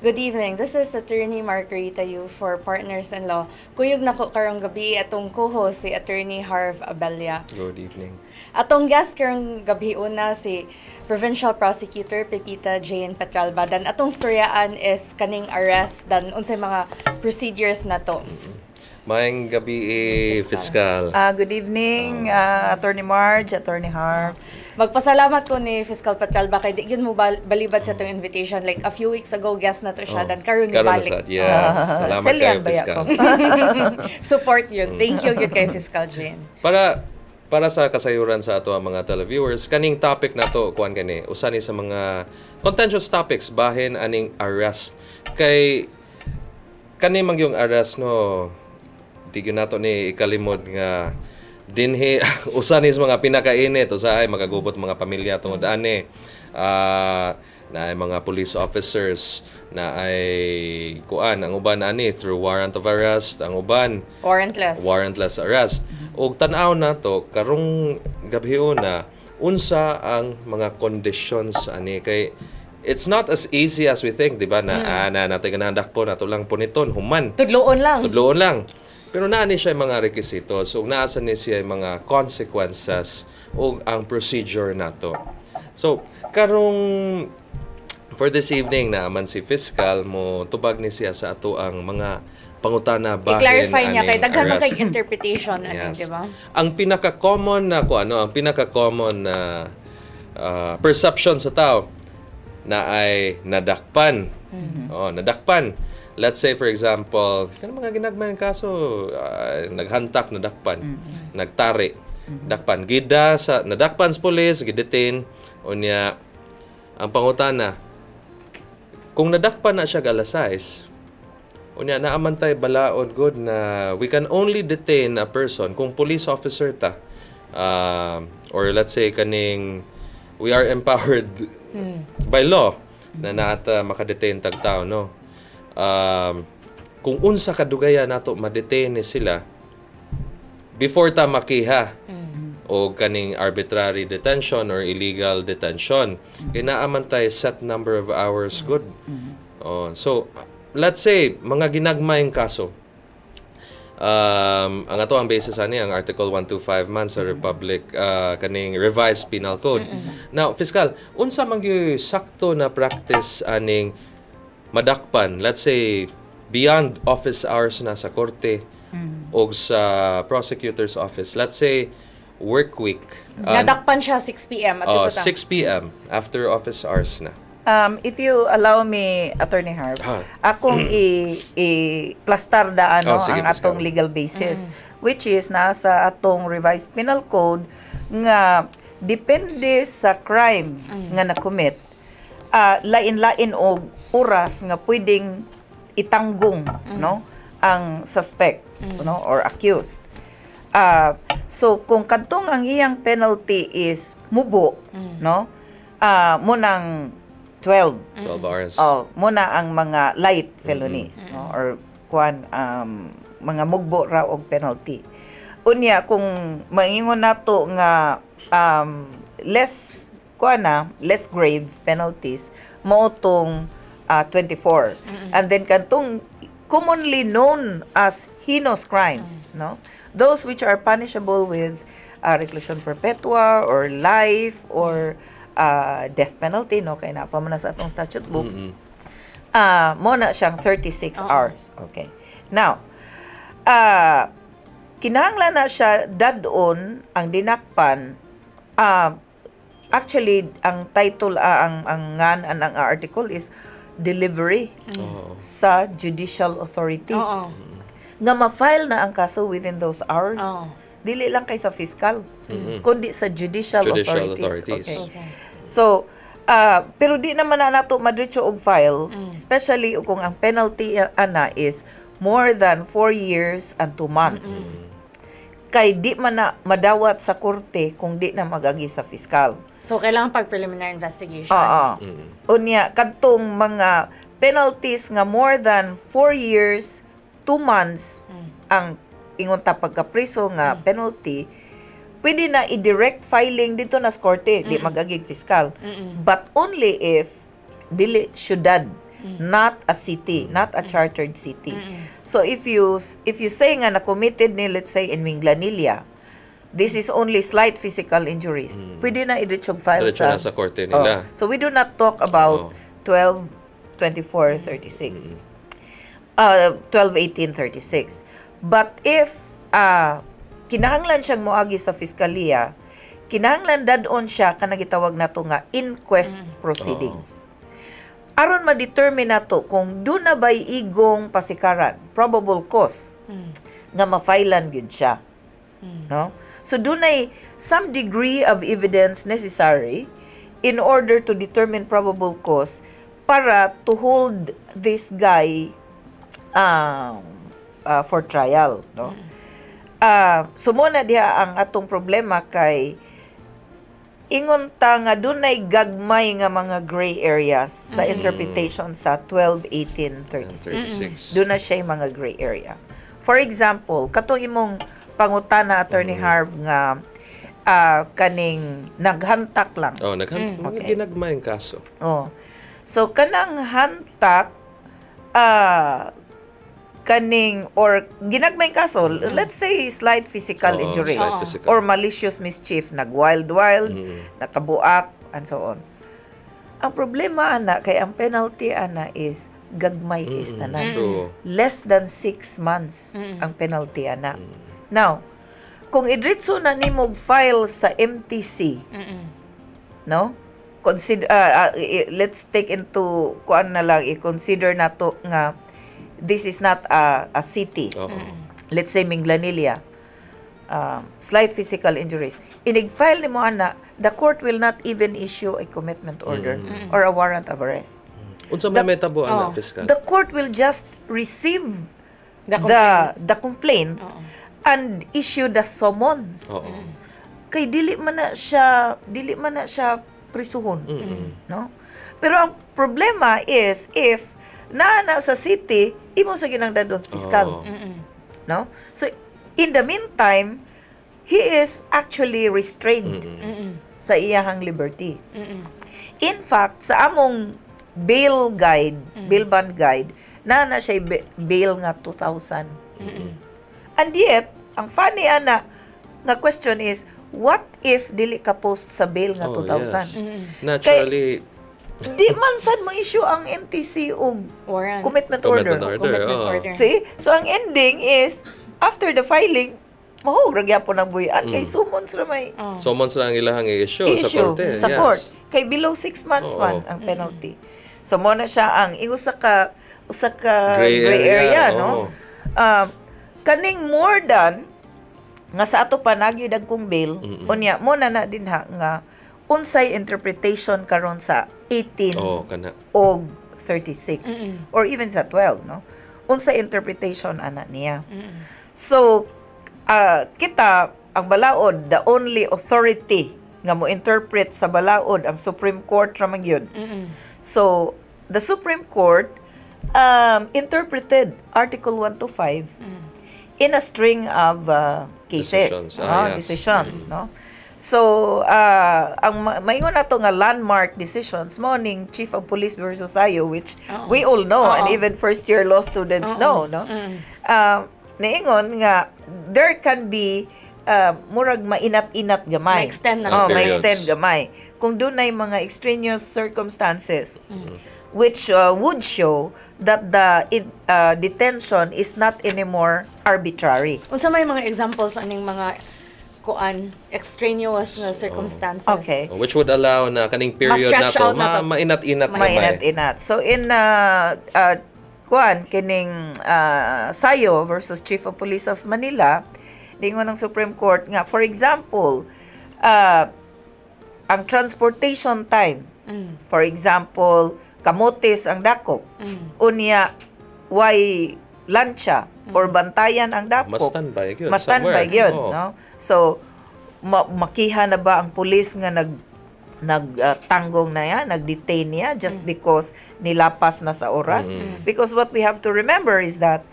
Good evening. This is Attorney Margarita Yu for Partners-in-Law. Kuyog nako karong gabi atong co-host si Attorney Harve Abella. Good evening. Atong guest karong gabi una si Provincial Prosecutor Pepita Petralba. Dan atong storyaan is kaning arrest dan unsay mga procedures nato. Maayong gabi, Fiscal. Good evening, Attorney Marge, Attorney Harve. Magpasalamat ko ni Fiscal Petralba kay di yun mo balibad sa itong invitation. Like a few weeks ago, guest na to siya. Dan karon ni Karon na balik. sad. Yes. Salamat kayo, Fiscal. Support yun. Thank you yun kay Fiscal Jane. Para sa kasayuran sa ato ang mga televiewers, kaning topic na to, kuan kani, usa ni sa mga contentious topics bahin aning arrest. Kay kani mang yung arrest no, di gyud nato ni ikalimod nga dinhi usa ni sa mga pinakainit usahay makagubot mga pamilya tungod ani na ay mga police officers na ay kuan ang uban ani through warrant of arrest, ang uban warrantless arrest. Og tan-aw nato karong gabhion na unsa ang mga conditions ani kay it's not as easy as we think, di ba? Na natay ganadak po nato lang puniton human. Tudloon lang. Pero naani siya yung mga requisitos, so naasa ni siya yung mga consequences o ang procedure nato. So, karong for this evening na man si Fiscal mo tubag ni siya sa ato ang mga pangutana bahin i-clarify niya kay daghan man arrest. kay interpretation Yes. di ba? Ang pinaka-common na perception sa tao na ay nadakpan. Nadakpan. Let's say, for example, kaya mga ginagmayang kaso, naghantak, nadakpan, nagtari, dakpan. Nadakpan sa police, gidetain, unya, ang pangutana, kung nadakpan na siya alas 6, unya, naamantay balaod good na we can only detain a person kung police officer ta, or let's say, we are empowered by law na naata makadetain tag tao, no? Kung unsa kadugaya nato ma-detain sila before ta makiha o kaning arbitrary detention or illegal detention kinaaman tay set number of hours good. So let's say mga ginagmayng kaso, ang ato ang basis ani ang Article 125 man sa Republic kaning revised penal code. Now Fiscal, unsa man gyud sakto na practice aning madakpan, let's say, beyond office hours na sa korte o sa prosecutor's office. Let's say, work week. Nadakpan siya 6 p.m. at 6 p.m. after office hours na. If you allow me, Attorney Harve, akong i-plastar daan Sige, ang atong legal basis, which is nasa atong revised penal code nga depende sa crime nga na-commit, lain-lain og oras nga pwedeng itanggong no ang suspect no or accused. So kung kadtong ang iyang penalty is mubo no mo nang 12 hours. Muna ang mga light felonies no or kuan mga mugbo ra og penalty. Unya kung maingon nato nga less grave penalties mao tong 24. And then kantong commonly known as heinous crimes, no? Those which are punishable with reclusion perpetua or life or death penalty, no? Kaya napa man na sa atong statute books. Mo na siyang 36 hours. Okay. Now, kinahanglan na siya dadon ang dinakpan. Actually, ang title, ang article is delivery sa judicial authorities. Nga ma-file na ang kaso within those hours. Dili lang kay sa fiscal, kundi sa judicial authorities. Okay. So, pero di naman na nato madritso og file, especially kung ang penalty ana is more than 4 years and 2 months. Kay di man na madawat sa korte kung di na magagi sa fiscal. So, kailangan pag-preliminary investigation. Unya, kadtong mga penalties nga more than 4 years, 2 months ang ingon ta pagkapriso nga penalty, pwede na i-direct filing dito na sa korte, di magagig fiscal. But only if dili syudad not a city, not a chartered city. So if you say nga na committed ni, let's say in Minglanilla, this is only slight physical injuries, pwede na i-reach og file Diretso na sa korte nila. So we do not talk about 12, 24, 36. 12, 18, 36. But if kinahanglan siyang moagi sa fiskalya, kinahanglan dadon siya kanang gitawag nato nga inquest proceedings. Aron ma-determine nato kung doon na ba'y igong pasikaran, probable cause, nga ma-filean gyud siya. No? So doon ay some degree of evidence necessary in order to determine probable cause para to hold this guy for trial, no? Sumuna diha ang atong problema kay ingon ta nga dunay gagmay nga mga gray areas sa interpretation sa 12, 18, 36. Doon na siya yung mga gray area. For example, katong imong pangutana Attorney Harve nga kaning naghantak lang. Naghantak. Okay. Ginagmay ang kaso. So kanang hantak kaning or ginagmay kaso, let's say slight physical injuries slight physical. or malicious mischief, nag-wild, nakabuak, and so on. Ang problema ana kay ang penalty ana is gagmay is tanan. True. Less than 6 months ang penalty ana. Now, kung idritso na nimo file sa MTC, no? Consider let's take into kuan na lang i-consider nato nga this is not a city. Let's say Minglanilla. Slight physical injuries. Inig-file ni mo ana, the court will not even issue a commitment order or a warrant of arrest. Unsa may metabo ana fiscal? The court will just receive the complaint and issue the summons. Kay dili man na siya prisuhon, no? Pero ang problema is if na sa city, imo sa ginangdadon sa piskal. No? So, in the meantime, he is actually restrained sa iyahang liberty. In fact, sa among bail guide, bail bond guide, na siya bail nga 2,000. And yet, ang funny ana, nga question is, what if dili ka post sa bail nga 2,000? Yes. Naturally, di man sad mo issue ang MTC og Warrant. commitment order. See? So ang ending is after the filing, mahog ra gyapon ang buyan kay summons ra may summons lang ilahang i-issue sa korte. sa court. Kay below 6 months man ang penalty. So mo na siya ang usa ka gray area, no? Kaning more than nga sa ato pa nagyud dagkong bail, unya mo na din nga unsay interpretation karon sa 18 og 36 or even sa 12, no? Unsay interpretation ana niya. So kita ang balaod, the only authority nga mo interpret sa balaod ang Supreme Court ra man gyud. So the Supreme Court interpreted Article 1 to 5 in a string of cases, decisions, no? So, ang maingon nato nga landmark decisions morning Chief of Police versus Ayo, which we all know and even first year law students know, no? Niingon nga there can be murag mainat-inat gamay. Ma-extend ma-extend gamay. Kung dunay mga extraneous circumstances which would show that the detention is not anymore arbitrary. Unsa may mga examples aning mga extraneous na circumstances? Okay. Which would allow na kaning period na to mainat-inat gamay. Mainat-inat. So in kining Sayo versus Chief of Police of Manila, dingon ng Supreme Court nga for example, ang transportation time. For example, kamotes ang dakop. Unya way lancha or bantayan ang dakop. Mas-standby gyud, no? So makiha na ba ang pulis nga nagtanggong na yan, nag-detain niya just because nilapas na sa oras? Because what we have to remember is that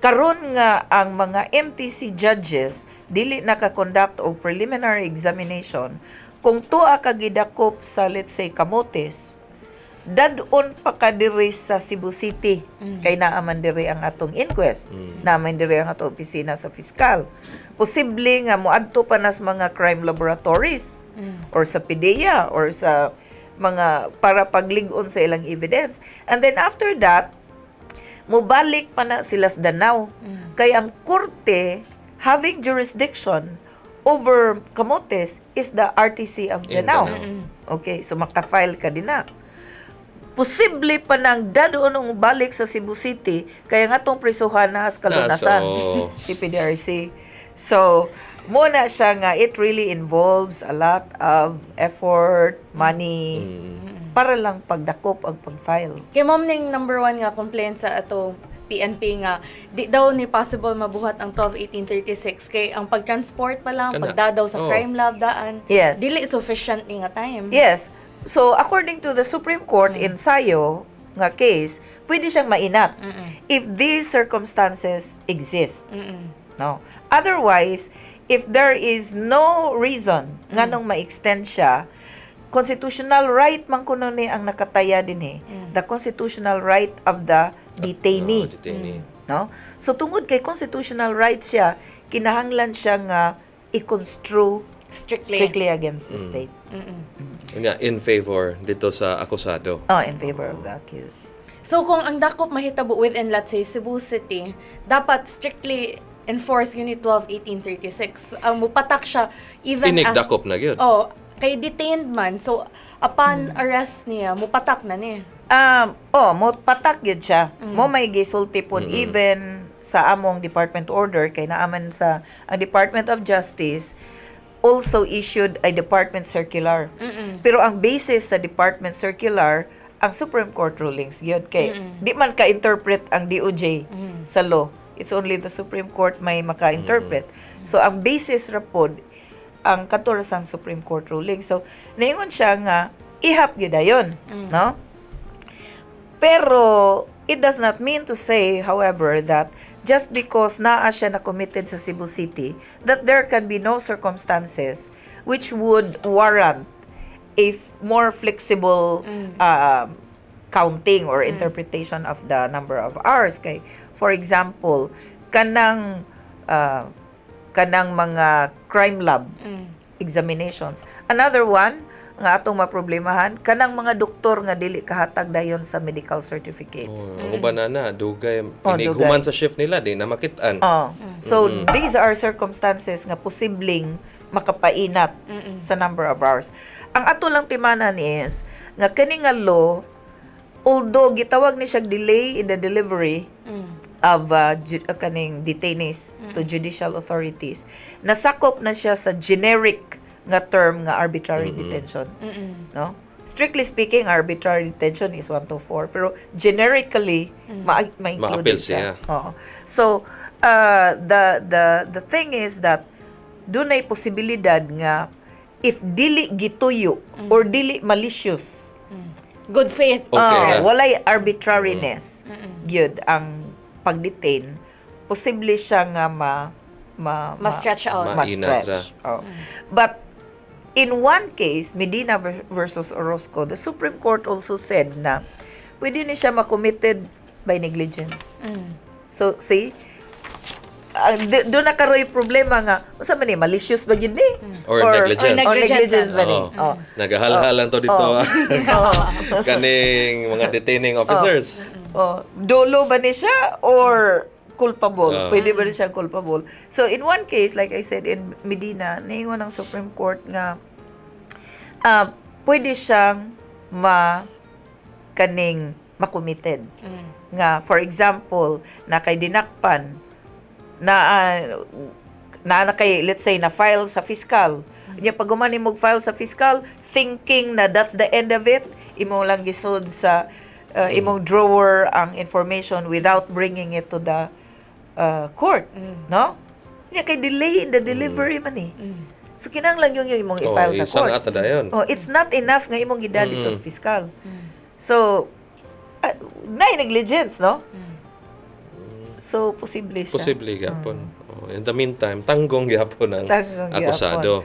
karon nga ang mga MTC judges dili naka-conduct og preliminary examination kung tuwa ka gidakop sa let's say kamotes dadon pa ka diri sa Cebu City kay naaman diri ang atong inquest, naaman diri ang atong opisina sa fiskal. Posible nga moadto pa nas mga crime laboratories or sa PDEA or sa mga para paglig-on sa ilang evidence. And then after that, mubalik pa na sila sa Danau. Kaya ang korte having jurisdiction over Camotes is the RTC of Danau. Okay, so maka-file ka din na. Posible pa nang dadoon ang balik sa Cebu City, kaya nga tong prisuhan na sa kalunasan, si PDRC. So, muna siya nga, it really involves a lot of effort, money, para lang pagdakop ang pag-file. Kay ma'am ning number 1 nga complaint sa ato PNP nga di daw ni possible mabuhat ang 12-1836 kay ang pagtransport pa lang pagdadaw sa crime lab daan dili sufficient ni nga time. Yes. So according to the Supreme Court in Sayo nga case, pwede siyang mainat if these circumstances exist. No. Otherwise, if there is no reason nganong ma-extend siya, constitutional right man kuno ni ang nakataya din the constitutional right of the detainee. No? So tungod kay constitutional right siya, kinahanglan siya nga i-construe strictly against the state. In favor dito sa akusado. In favor of the accused. So kung ang dakop mahitabo within, let's say, Cebu City, dapat strictly enforce Unit 12-1836. Mupatak siya even Inigdakop na gyud. Kay detained man. So upon arrest niya, mupatak na niya. Mo patak yun siya. Mo may gisulti pon even sa among department order kay naaman sa ang Department of Justice also issued a department circular. Pero ang basis sa department circular ang Supreme Court rulings yun kay di man ka-interpret ang DOJ sa law. It's only the Supreme Court may maka-interpret. So ang basis ra pod ang katurasang Supreme Court ruling. So naingon siya nga ihap gyud ayon, no? Pero it does not mean to say, however, that just because naa siya na committed sa Cebu City, that there can be no circumstances which would warrant a more flexible counting or interpretation of the number of hours. Kay, for example, kanang mga crime lab examinations. Another one nga atong maproblemahan, kanang mga doktor nga dili kahatag dayon sa medical certificates. Ang uban na dugay pinighuman sa shift nila di na makit-an. So these are circumstances nga posibleng makapainat sa number of hours. Ang ato lang timanan is nga kani nga law, although gitawag ni siya delay in the delivery of kaning detainees to judicial authorities, nasakop na siya sa generic nga term nga arbitrary detention. No? Strictly speaking, arbitrary detention is 1 to 4, pero generically ma-include siya. So the thing is that dunay posibilidad nga if dili gituyo or dili malicious, good faith, walay arbitrariness, gyud ang pag-detain, posible siya nga ma-stretch out. Ma-stretch. But in one case, Medina versus Orozco, the Supreme Court also said na pwede ni siya ma-committed by negligence. So, see, doon na karoy problema nga, masa man ni, malicious ba yun ni? Or negligence. Or negligence ba ni? Nagahal-hal lang to dito. Kaning mga detaining officers. Dolo ba ni siya or culpable? Pwede ba ni siya culpable? So, in one case, like I said, in Medina, naingon ng Supreme Court nga pwede siyang ma-committed. Nga, for example, na kay dinakpan, na kay, let's say, na-file sa fiscal. Nya pag umani mo file sa fiscal, thinking na that's the end of it, imo lang gisod sa imong drawer ang information without bringing it to the court, no? Nya kay delay in the delivery man eh. So kinahanglan yung imong i-file sa court. It's not enough nga imong gidali to sa fiscal. So negligence, no? So posible siya. Posible gyapon. In the meantime, tanggong gyapon ang akusado.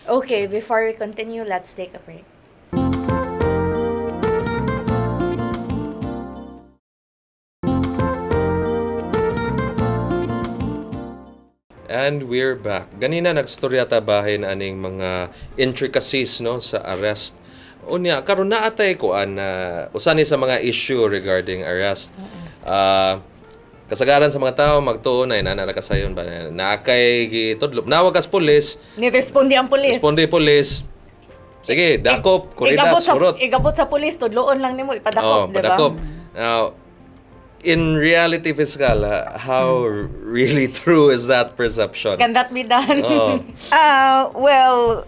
Okay, before we continue, let's take a break. And we're back. Ganina nagstorya ta bahin aning mga intricacies no sa arrest. Unya karon na atay ko na usa ni sa mga issue regarding arrest. Kasagaran sa mga tao magtuon ay nanakasayon ba na kay gitudlop nawag kas pulis. Ni respondi ang pulis. Respondi pulis. Sige, dakop, kuridas, surot. Igabot sa pulis, tudloon lang nimo ipadakop, di ba? Padakop. Now, in reality, Fiscal, how really true is that perception? Can that be done? Well,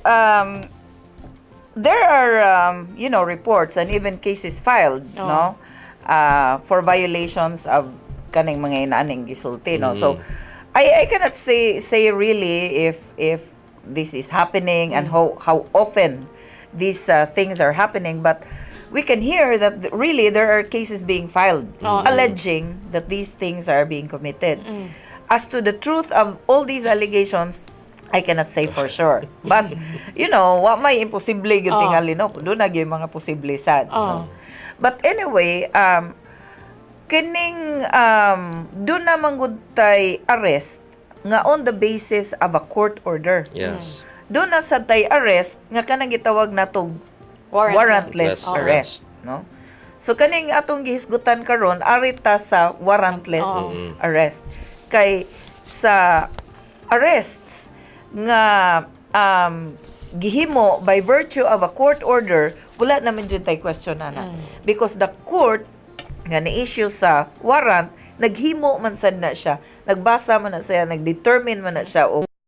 there are, reports and even cases filed, no, for violations of kaning mga inaaning gisulti, no. So, I cannot say really if this is happening and how often these things are happening, but we can hear that really there are cases being filed alleging that these things are being committed. As to the truth of all these allegations, I cannot say for sure. But, wa may imposible yung tingali, no? Doon na yung mga posible sad. No? But anyway, kining doon na manggutay arrest nga on the basis of a court order. Yes. Doon na sa tay arrest nga kanang gitawag natog warrantless arrest, no? So kaning atong gihisgutan karon arita sa warrantless arrest. Kay sa arrests nga gihimo by virtue of a court order, wala naman jud tay question na. Because the court nga ni-issue sa warrant, naghimo man sad na siya, nagbasa man na siya, nagdetermine man na siya o